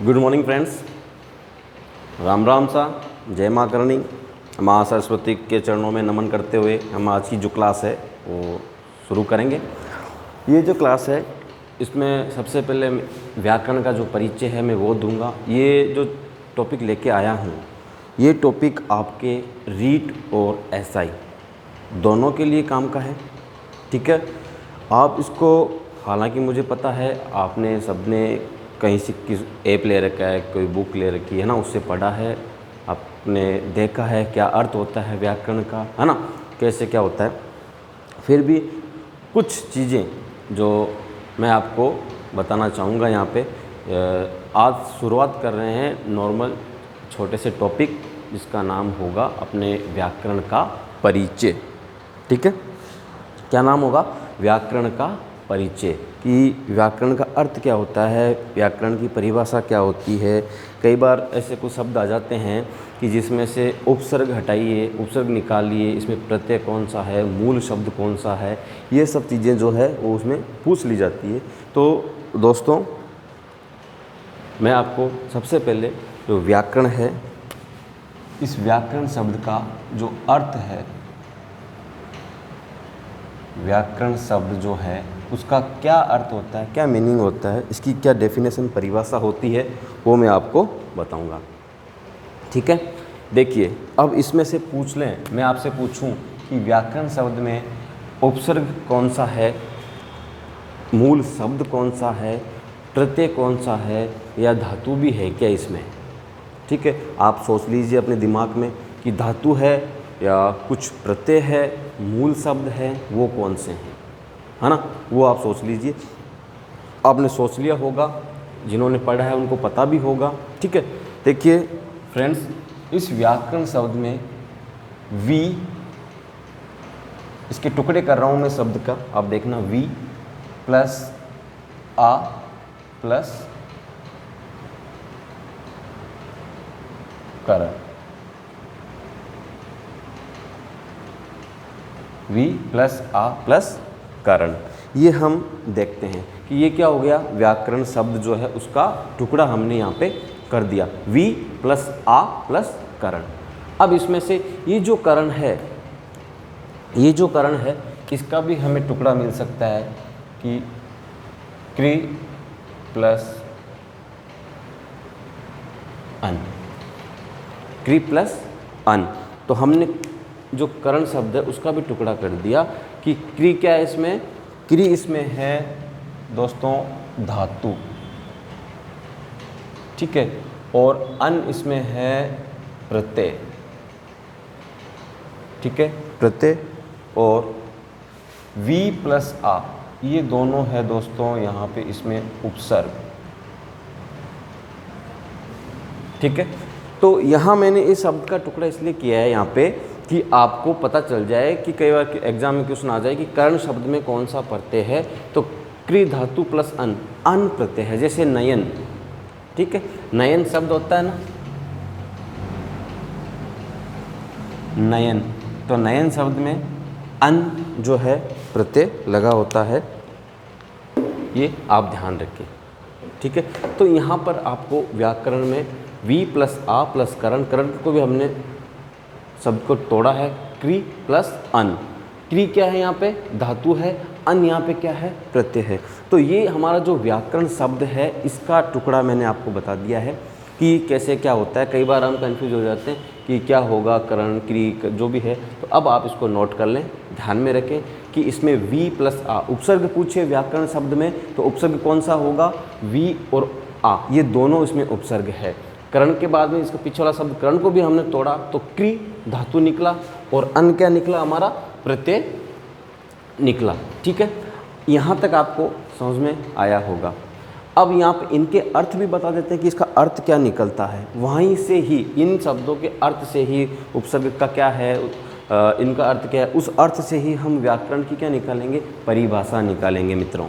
Good morning friends, Ram Ram सा, जय माँ करणी। माँ सरस्वती के चरणों में नमन करते हुए हम आज की जो क्लास है वो शुरू करेंगे। ये जो क्लास है इसमें सबसे पहले व्याकरण का जो परिचय है मैं वो दूंगा। ये जो टॉपिक लेके आया हूँ ये टॉपिक आपके रीट और एसआई दोनों के लिए काम का है, ठीक है। आप इसको, हालांकि मुझे पता है आपने सबने कहीं से किस ऐप ले रखा है, कोई बुक ले रखी है ना, उससे पढ़ा है, आपने देखा है क्या अर्थ होता है व्याकरण का, है ना, कैसे क्या होता है। फिर भी कुछ चीज़ें जो मैं आपको बताना चाहूँगा यहाँ पे। आज शुरुआत कर रहे हैं नॉर्मल छोटे से टॉपिक जिसका नाम होगा अपने व्याकरण का परिचय, ठीक है। क्या नाम होगा? व्याकरण का परिचय, कि व्याकरण का अर्थ क्या होता है, व्याकरण की परिभाषा क्या होती है। कई बार ऐसे कुछ शब्द आ जाते हैं कि जिसमें से उपसर्ग हटाइए, उपसर्ग निकालिए, इसमें प्रत्यय कौन सा है, मूल शब्द कौन सा है, ये सब चीज़ें जो है वो उसमें पूछ ली जाती है। तो दोस्तों मैं आपको सबसे पहले जो व्याकरण है, इस व्याकरण शब्द का जो अर्थ है, व्याकरण शब्द जो है उसका क्या अर्थ होता है, क्या मीनिंग होता है, इसकी क्या डेफिनेशन परिभाषा होती है, वो मैं आपको बताऊंगा, ठीक है। देखिए, अब इसमें से पूछ लें, मैं आपसे पूछूं कि व्याकरण शब्द में उपसर्ग कौन सा है, मूल शब्द कौन सा है, प्रत्यय कौन सा है, या धातु भी है क्या इसमें, ठीक है। आप सोच लीजिए अपने दिमाग में कि धातु है या कुछ प्रत्यय है, मूल शब्द है, वो कौन से हैं, है ना, वो आप सोच लीजिए। आपने सोच लिया होगा, जिन्होंने पढ़ा है उनको पता भी होगा, ठीक है। देखिए फ्रेंड्स, इस व्याकरण शब्द में वी, इसके टुकड़े कर रहा हूँ मैं शब्द का, आप देखना, वी प्लस आ प्लस करण, वी प्लस आ प्लस करण, ये हम देखते हैं कि ये क्या हो गया, व्याकरण शब्द जो है उसका टुकड़ा हमने यहाँ पे कर दिया, वी प्लस आ प्लस करण। अब इसमें से ये जो करण है, ये जो करण है, इसका भी हमें टुकड़ा मिल सकता है कि क्री प्लस अन, क्री प्लस अन। तो हमने जो करण शब्द है उसका भी टुकड़ा कर दिया कि क्री क्या है इसमें, क्री इसमें है दोस्तों धातु, ठीक है, और अन इसमें है प्रत्यय, ठीक है, प्रत्यय, और वी प्लस आ, ये दोनों है दोस्तों यहाँ पे इसमें उपसर्ग, ठीक है। तो यहाँ मैंने इस शब्द का टुकड़ा इसलिए किया है यहाँ पे कि आपको पता चल जाए कि कई बार एग्जाम में क्वेश्चन आ जाए कि कर्ण शब्द में कौन सा प्रत्यय है, तो क्री धातु प्लस अन, अन प्रत्यय है, जैसे नयन, ठीक है, नयन शब्द होता है ना, नयन, तो नयन शब्द में अन जो है प्रत्यय लगा होता है, ये आप ध्यान रखें, ठीक है। तो यहाँ पर आपको व्याकरण में वी प्लस आ प्लस करण, करण को भी हमने शब्द को तोड़ा है, क्री प्लस अन। क्री क्या है यहाँ पे, धातु है, अन यहाँ पे क्या है, प्रत्यय है। तो ये हमारा जो व्याकरण शब्द है इसका टुकड़ा मैंने आपको बता दिया है कि कैसे क्या होता है। कई बार हम कंफ्यूज हो जाते हैं कि क्या होगा, करण, क्री जो भी है। तो अब आप इसको नोट कर लें, ध्यान में रखें कि इसमें वी प्लस आ, उपसर्ग पूछे व्याकरण शब्द में तो उपसर्ग कौन सा होगा, वी और आ, ये दोनों इसमें उपसर्ग है। करण के बाद में इसका पीछे वाला शब्द करण को भी हमने तोड़ा तो क्री धातु निकला और अन क्या निकला, हमारा प्रत्यय निकला, ठीक है। यहाँ तक आपको समझ में आया होगा। अब यहाँ पे इनके अर्थ भी बता देते हैं कि इसका अर्थ क्या निकलता है, वहीं से ही इन शब्दों के अर्थ से ही उपसर्ग का क्या है, इनका अर्थ क्या है, उस अर्थ से ही हम व्याकरण की क्या निकालेंगे, परिभाषा निकालेंगे मित्रों।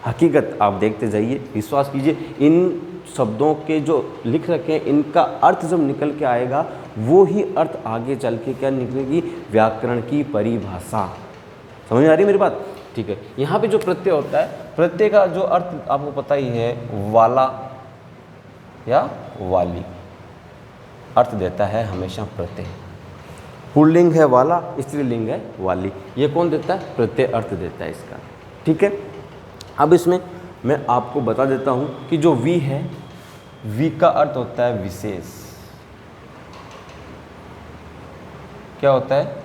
हकीकत आप देखते जाइए, विश्वास कीजिए, इन शब्दों के जो लिख रखे हैं इनका अर्थ जब निकल के आएगा वो ही अर्थ आगे चल के क्या निकलेगी, व्याकरण की परिभाषा। समझ में आ रही है मेरी बात, ठीक है। यहाँ पे जो प्रत्यय होता है, प्रत्यय का जो अर्थ आपको पता ही है, वाला, या वाली अर्थ देता है हमेशा प्रत्यय। पुल्लिंग है वाला, स्त्रीलिंग है वाली, ये कौन देता है? प्रत्यय अर्थ देता है इसका। ठीक है, अब इसमें मैं आपको बता देता हूँ कि जो वी है, वी का अर्थ होता है विशेष। क्या होता है?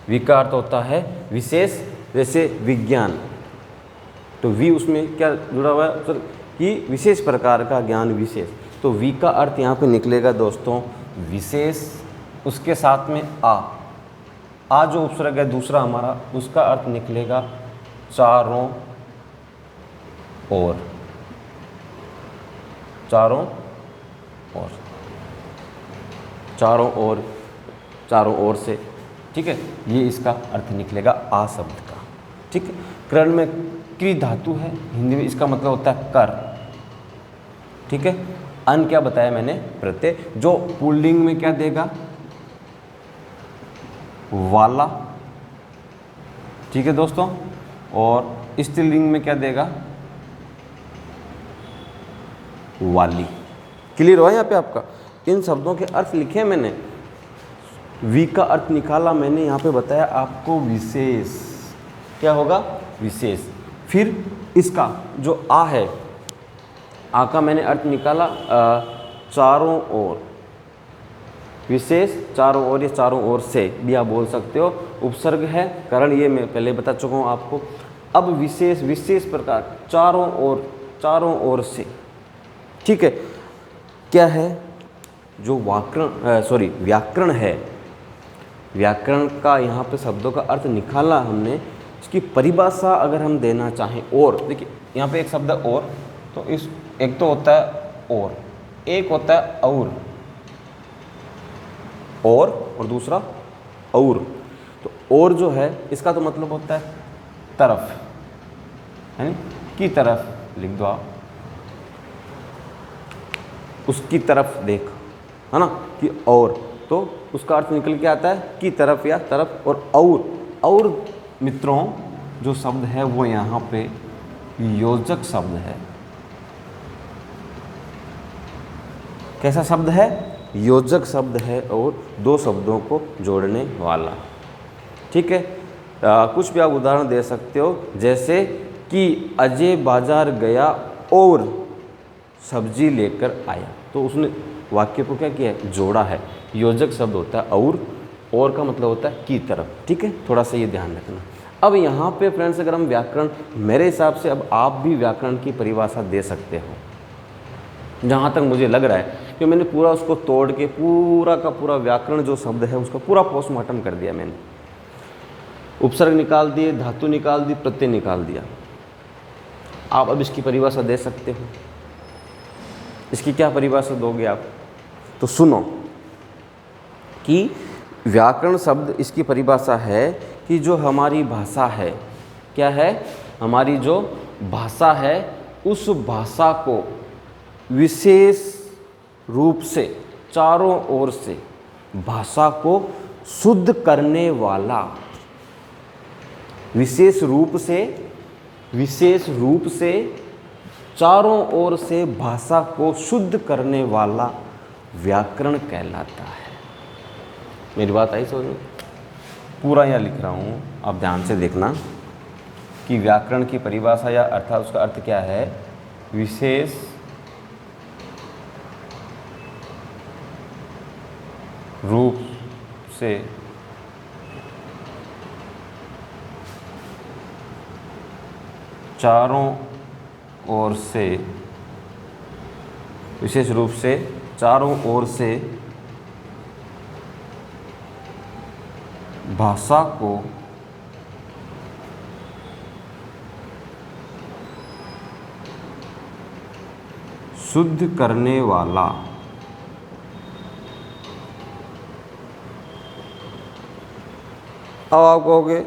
वी का अर्थ होता है विशेष। जैसे विज्ञान, तो वी उसमें क्या जुड़ा हुआ है सर? कि विशेष प्रकार का ज्ञान, विशेष। तो वी का अर्थ यहाँ पे निकलेगा दोस्तों विशेष, उसके साथ में आ जो उपसर्ग है दूसरा हमारा, उसका अर्थ निकलेगा चारों ओर, चारों ओर, चारों ओर, चारों ओर से। ठीक है, ये इसका अर्थ निकलेगा आ शब्द का। ठीक है, करण में क्री धातु है, हिंदी में इसका मतलब होता है कर। ठीक है, अन क्या बताया मैंने? प्रत्यय, जो पुल्लिंग में क्या देगा? वाला। ठीक है दोस्तों, और स्त्रीलिंग में क्या देगा? वाली। क्लियर हुआ यहाँ पे आपका? इन शब्दों के अर्थ लिखे मैंने, वी का अर्थ निकाला मैंने, यहाँ पे बताया आपको विशेष। क्या होगा? विशेष। फिर इसका जो आ है, आ का मैंने अर्थ निकाला चारों ओर, विशेष चारों ओर, या चारों ओर से भी आप बोल सकते हो। उपसर्ग है, कारण ये मैं पहले बता चुका हूँ आपको। अब विशेष, विशेष प्रकार, चारों ओर, चारों ओर से। ठीक है, क्या है? जो व्याकरण है, व्याकरण का यहाँ पे शब्दों का अर्थ निकाला हमने। इसकी परिभाषा अगर हम देना चाहें, और देखिए यहाँ पे एक शब्द है और, तो इस एक तो होता है और, एक होता है और दूसरा और। तो और जो है इसका तो मतलब होता है तरफ, है की तरफ लिख दो आप, उसकी तरफ देख, है ना, कि और, तो उसका अर्थ निकल के आता है की तरफ या तरफ। और मित्रों जो शब्द है वो यहाँ पे योजक शब्द है। कैसा शब्द है? योजक शब्द है, और दो शब्दों को जोड़ने वाला। ठीक है, कुछ भी आप उदाहरण दे सकते हो, जैसे कि अजय बाजार गया और सब्जी लेकर आया, तो उसने वाक्य को क्या किया है? जोड़ा है। योजक शब्द होता है और का मतलब होता है की तरफ। ठीक है, थोड़ा सा ये ध्यान रखना। अब यहाँ पे फ्रेंड्स अगर हम व्याकरण, मेरे हिसाब से अब आप भी व्याकरण की परिभाषा दे सकते हो। जहाँ तक मुझे लग रहा है कि मैंने पूरा उसको तोड़ के पूरा का पूरा व्याकरण जो शब्द है उसका पूरा पोस्टमार्टम कर दिया मैंने। उपसर्ग निकाल दिए, धातु निकाल दी, प्रत्यय निकाल दिया। आप अब इसकी परिभाषा दे सकते हो। इसकी क्या परिभाषा दोगे आप? तो सुनो कि व्याकरण शब्द, इसकी परिभाषा है कि जो हमारी भाषा है, क्या है? हमारी जो भाषा है, उस भाषा को विशेष रूप से चारों ओर से भाषा को शुद्ध करने वाला, विशेष रूप से चारों ओर से भाषा को शुद्ध करने वाला व्याकरण कहलाता है। मेरी बात आई समझ में? पूरा यहाँ लिख रहा हूँ, आप ध्यान से देखना कि व्याकरण की परिभाषा या अर्थात उसका अर्थ क्या है? विशेष रूप से चारों ओर से, विशेष रूप से चारों ओर से भाषा को शुद्ध करने वाला, अब आप कहोगे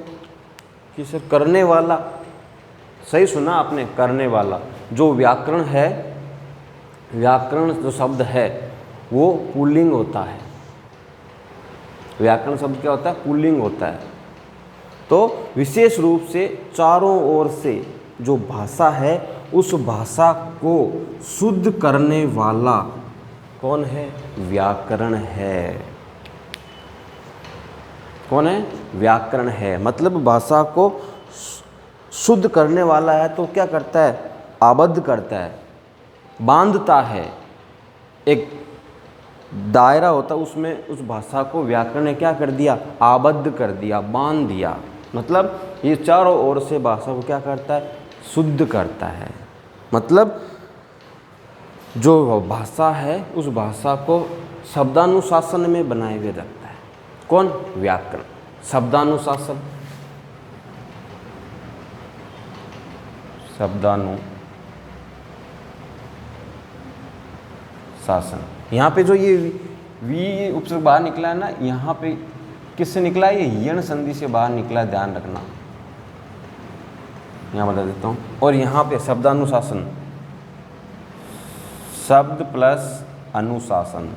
कि सर करने वाला, सही सुना आपने, करने वाला। जो व्याकरण है, व्याकरण जो शब्द है वो पुल्लिंग होता है। व्याकरण शब्द क्या होता है? पुल्लिंग होता है। तो विशेष रूप से चारों ओर से जो भाषा है उस भाषा को शुद्ध करने वाला कौन है? व्याकरण है। कौन है? व्याकरण है। मतलब भाषा को शुद्ध करने वाला है तो क्या करता है? आबद्ध करता है, बांधता है। एक दायरा होता है, उसमें उस भाषा को व्याकरण ने क्या कर दिया? आबद्ध कर दिया, बांध दिया। मतलब ये चारों ओर से भाषा को क्या करता है? शुद्ध करता है। मतलब जो भाषा है उस भाषा को शब्दानुशासन में बनाए हुए रखता है। कौन? व्याकरण। शब्दानुशासन, शब्दानुशासन। यहाँ पे जो ये वी उपसर्ग बाहर निकला है ना, यहाँ पे किससे निकला है? ये यण संधि से बाहर निकला है, ध्यान रखना। यहाँ बता देता हूँ। और यहाँ पे शब्दानुशासन, शब्द प्लस अनुशासन,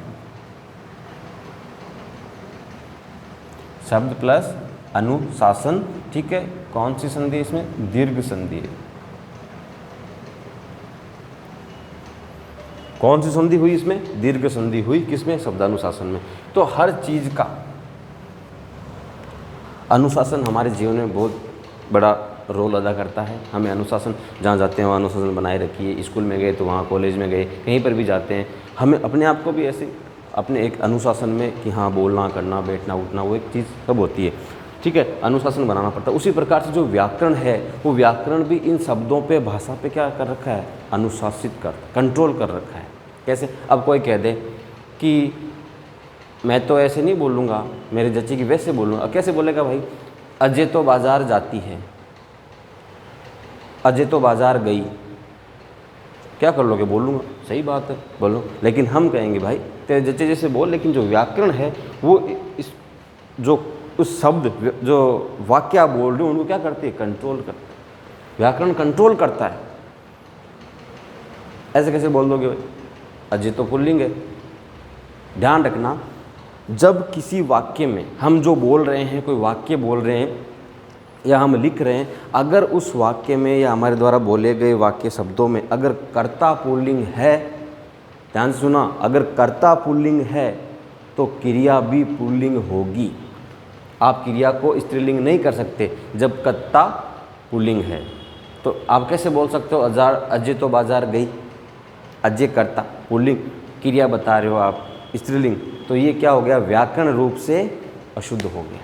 शब्द प्लस अनुशासन। ठीक है, कौन सी संधि है इसमें? दीर्घ संधि है। कौन सी संधि हुई इसमें? दीर्घ संधि हुई। किसमें? शब्दानुशासन में। तो हर चीज का अनुशासन हमारे जीवन में बहुत बड़ा रोल अदा करता है। हमें अनुशासन, जहाँ जाते हैं वहाँ अनुशासन बनाए रखिए। स्कूल में गए तो वहाँ, कॉलेज में गए, कहीं पर भी जाते हैं, हमें अपने आप को भी ऐसे अपने एक अनुशासन में कि हाँ बोलना, करना, बैठना, उठना, वो एक चीज़ सब होती है। ठीक है, अनुशासन बनाना पड़ता है। उसी प्रकार से जो व्याकरण है, वो व्याकरण भी इन शब्दों पे, भाषा पे क्या कर रखा है? अनुशासित कर, कंट्रोल कर रखा है। कैसे? अब कोई कह दे कि मैं तो ऐसे नहीं बोलूँगा, मेरे जच्ची की वैसे बोलूँगा। कैसे बोलेगा भाई? अजय तो बाज़ार जाती है, अजय तो बाज़ार गई। क्या कर लोगे? बोलूँगा, सही बात है, बोलो। लेकिन हम कहेंगे भाई तेरे जच्चे जैसे बोल। लेकिन जो व्याकरण है वो इस जो उस शब्द, जो वाक्य आप बोल रहे हो, उनको क्या करती है? कंट्रोल करती है। व्याकरण कंट्रोल करता है। ऐसे कैसे बोल दोगे भाई? अजय तो पुल्लिंग है। ध्यान रखना, जब किसी वाक्य में हम जो बोल रहे हैं, कोई वाक्य बोल रहे हैं या हम लिख रहे हैं, अगर उस वाक्य में या हमारे द्वारा बोले गए वाक्य शब्दों में अगर कर्ता पुल्लिंग है, ध्यान से सुना, अगर कर्ता पुल्लिंग है तो क्रिया भी पुल्लिंग होगी। आप क्रिया को स्त्रीलिंग नहीं कर सकते जब कर्ता पुल्लिंग है। तो आप कैसे बोल सकते हो? अजय तो बाजार गई, अजय कर्ता, पुल्लिंग, क्रिया बता रहे हो आप स्त्रीलिंग, तो ये क्या हो गया? व्याकरण रूप से अशुद्ध हो गया।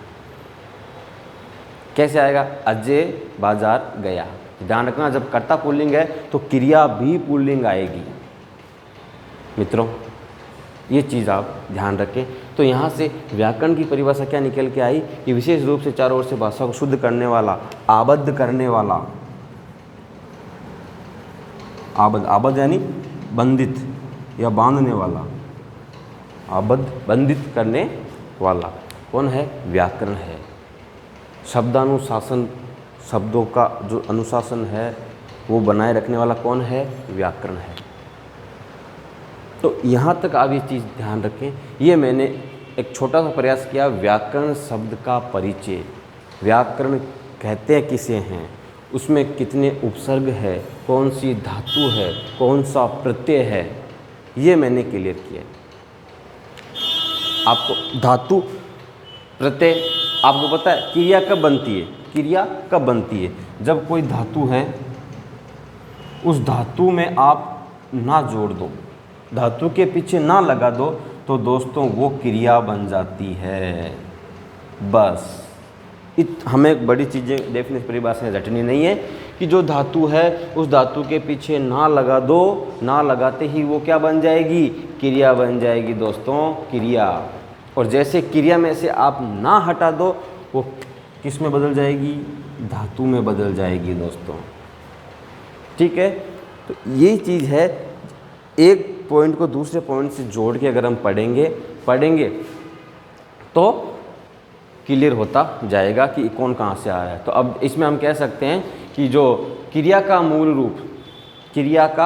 कैसे आएगा? अजय बाजार गया। ध्यान रखना, जब कर्ता पुल्लिंग है तो क्रिया भी पुल्लिंग आएगी। मित्रों, ये चीज़ आप ध्यान रखें। तो यहाँ से व्याकरण की परिभाषा क्या निकल के आई कि विशेष रूप से चारों ओर से भाषा को शुद्ध करने वाला, आबद्ध करने वाला, आबद्ध यानी बंधित या बांधने वाला, आबद्ध बंधित करने वाला कौन है? व्याकरण है। शब्दानुशासन, शब्दों का जो अनुशासन है वो बनाए रखने वाला कौन है? व्याकरण है। तो यहाँ तक आप ये चीज़ ध्यान रखें। ये मैंने एक छोटा सा प्रयास किया, व्याकरण शब्द का परिचय। व्याकरण कहते हैं किसे हैं, उसमें कितने उपसर्ग है, कौन सी धातु है, कौन सा प्रत्यय है, ये मैंने क्लियर किया। आपको धातु, प्रत्यय, आपको पता है क्रिया कब बनती है? क्रिया कब बनती है? जब कोई धातु है, उस धातु में आप ना जोड़ दो, धातु के पीछे ना लगा दो, तो दोस्तों वो क्रिया बन जाती है। बस हमें बड़ी चीज़ें डेफिनेट परिभाषाएं रटनी नहीं है कि जो धातु है उस धातु के पीछे ना लगा दो, ना लगाते ही वो क्या बन जाएगी? क्रिया बन जाएगी दोस्तों, क्रिया। और जैसे क्रिया में से आप ना हटा दो, वो किस में बदल जाएगी? धातु में बदल जाएगी दोस्तों। ठीक है, तो यही चीज़ है। एक पॉइंट को दूसरे पॉइंट से जोड़ के अगर हम पढ़ेंगे तो क्लियर होता जाएगा कि कौन कहाँ से आया है। तो अब इसमें हम कह सकते हैं कि जो क्रिया का मूल रूप, क्रिया का